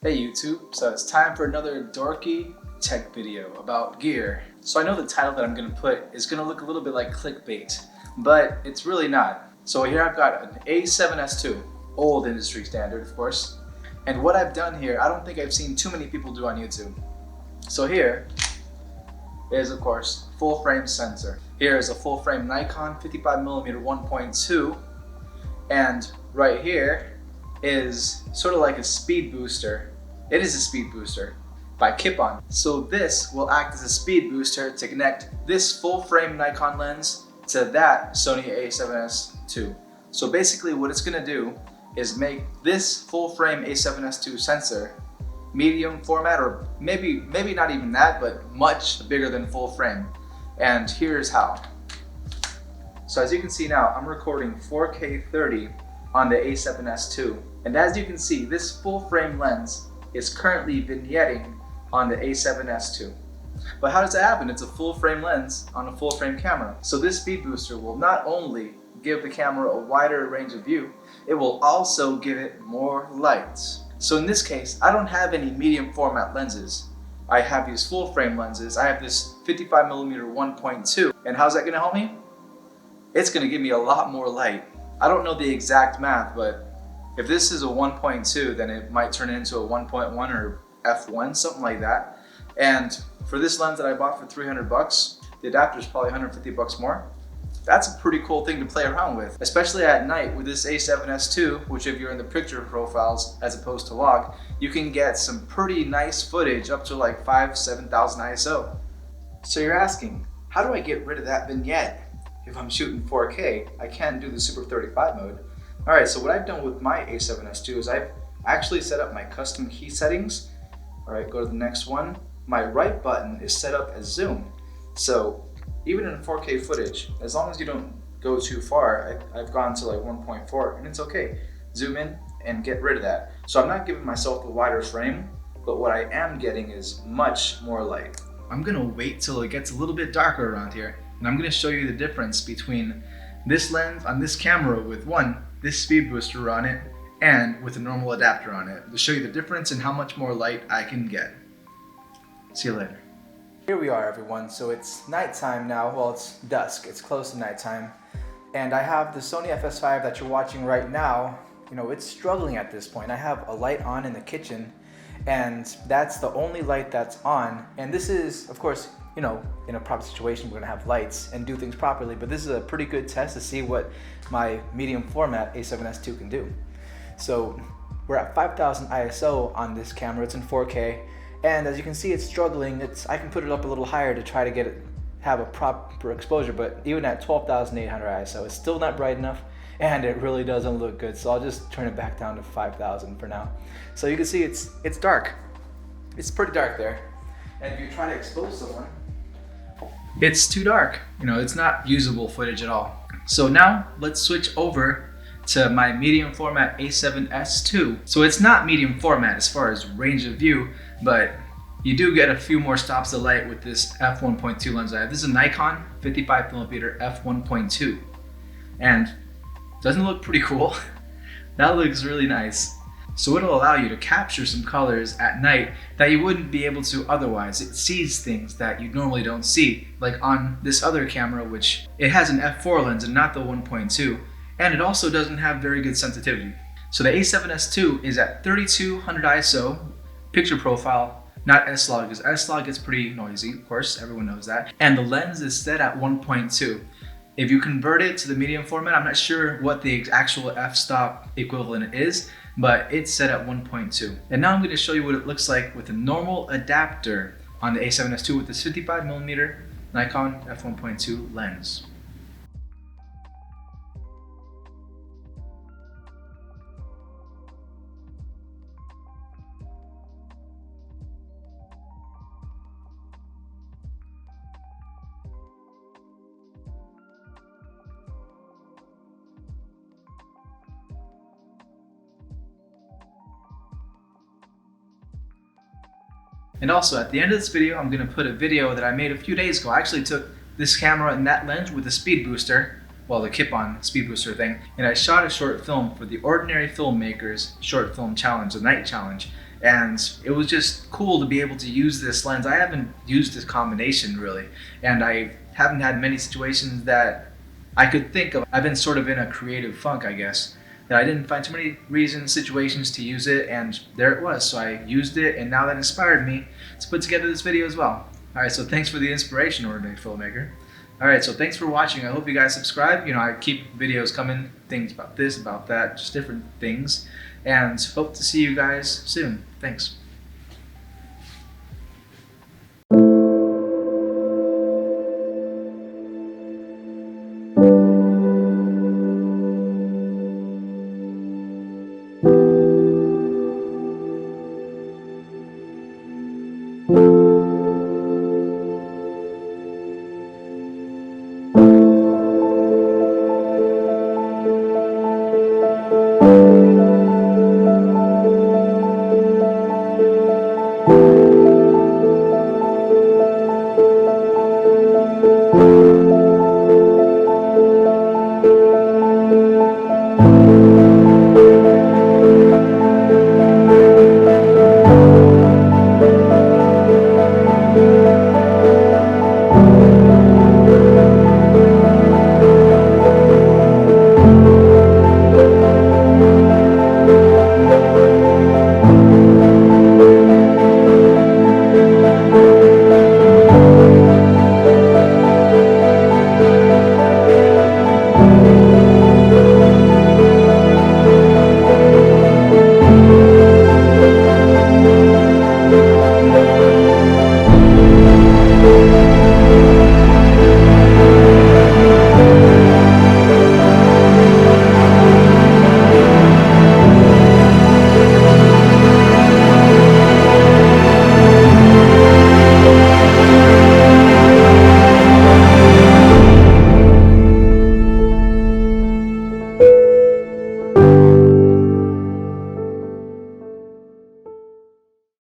Hey YouTube, so it's time for another dorky tech video about gear. So I know the title that I'm going to put is going to look a little bit like clickbait, but it's really not. So here I've got an A7S II, old industry standard of course, and what I've done here I don't think I've seen too many people do on YouTube. So here is of course full frame sensor. Here is a full frame Nikon 55mm 1.2, and right here is sort of like a speed booster. It is a speed booster by Kipon. So this will act as a speed booster to connect this full frame Nikon lens to that Sony A7S II. So basically what it's gonna do is make this full frame A7S II sensor medium format, or maybe not even that, but much bigger than full frame. And here's how. So as you can see now, I'm recording 4K 30 on the A7S II. And as you can see, this full frame lens is currently vignetting on the A7S II. But how does that happen? It's a full frame lens on a full frame camera. So this speed booster will not only give the camera a wider range of view, it will also give it more lights. So in this case, I don't have any medium format lenses. I have these full frame lenses. I have this 55mm 1.2. And how's that gonna help me? It's gonna give me a lot more light. I don't know the exact math, but if this is a 1.2, then it might turn into a 1.1 or f1, something like that. And for this lens that I bought for 300 bucks, the adapter is probably 150 bucks more. That's a pretty cool thing to play around with, especially at night with this A7S II, which if you're in the picture profiles as opposed to log, you can get some pretty nice footage up to like 5,000–7,000 ISO. So you're asking, how do I get rid of that vignette? If I'm shooting 4K, I can't do the Super 35 mode. Alright, so what I've done with my A7S II is I've actually set up my custom key settings. Alright, go to the next one. My right button is set up as zoom. So even in 4K footage, as long as you don't go too far, I've gone to like 1.4 and it's okay. Zoom in and get rid of that. So I'm not giving myself a wider frame, but what I am getting is much more light. I'm gonna wait till it gets a little bit darker around here, and I'm gonna show you the difference between this lens on this camera with this speed booster on it, and with a normal adapter on it, to show you the difference in how much more light I can get. See you later. Here we are everyone, so it's nighttime now. Well, it's dusk, it's close to nighttime. And I have the Sony FS5 that you're watching right now. You know, it's struggling at this point. I have a light on in the kitchen, and that's the only light that's on. And this is, of course, you know, in a proper situation, we're gonna have lights and do things properly, but this is a pretty good test to see what my medium format A7S II can do. So we're at 5,000 ISO on this camera, it's in 4K, and as you can see, it's struggling. I can put it up a little higher to try to have a proper exposure, but even at 12,800 ISO, it's still not bright enough, and it really doesn't look good. So I'll just turn it back down to 5,000 for now. So you can see it's dark. It's pretty dark there. And if you try to expose someone, it's too dark. You know, it's not usable footage at all. So now let's switch over to my medium format A7S II. So it's not medium format as far as range of view, but you do get a few more stops of light with this f1.2 lens I have. This is a Nikon 55mm f1.2, and doesn't it look pretty cool? That looks really nice. So it'll allow you to capture some colors at night that you wouldn't be able to otherwise. It sees things that you normally don't see, like on this other camera, which it has an f4 lens and not the 1.2, and it also doesn't have very good sensitivity. So the A7S II is at 3200 ISO, picture profile, not S-Log, because S-Log gets pretty noisy, of course, everyone knows that. And the lens is set at 1.2. If you convert it to the medium format, I'm not sure what the actual f-stop equivalent is, but it's set at 1.2. And now I'm going to show you what it looks like with a normal adapter on the A7S II with this 55mm Nikon f1.2 lens. And also at the end of this video, I'm going to put a video that I made a few days ago. I actually took this camera and that lens with a speed booster, well, the Kipon speed booster thing, and I shot a short film for the Ordinary Filmmakers short film challenge, the night challenge. and it was just cool to be able to use this lens. I haven't used this combination really, and I haven't had many situations that I could think of. I've been sort of in a creative funk, I guess, that I didn't find too many reasons, situations to use it, and there it was. So I used it, and now that inspired me to put together this video as well. Alright, so thanks for the inspiration, Ordinary Filmmaker. Alright, so thanks for watching. I hope you guys subscribe. You know, I keep videos coming, things about this, about that, just different things. And hope to see you guys soon. Thanks.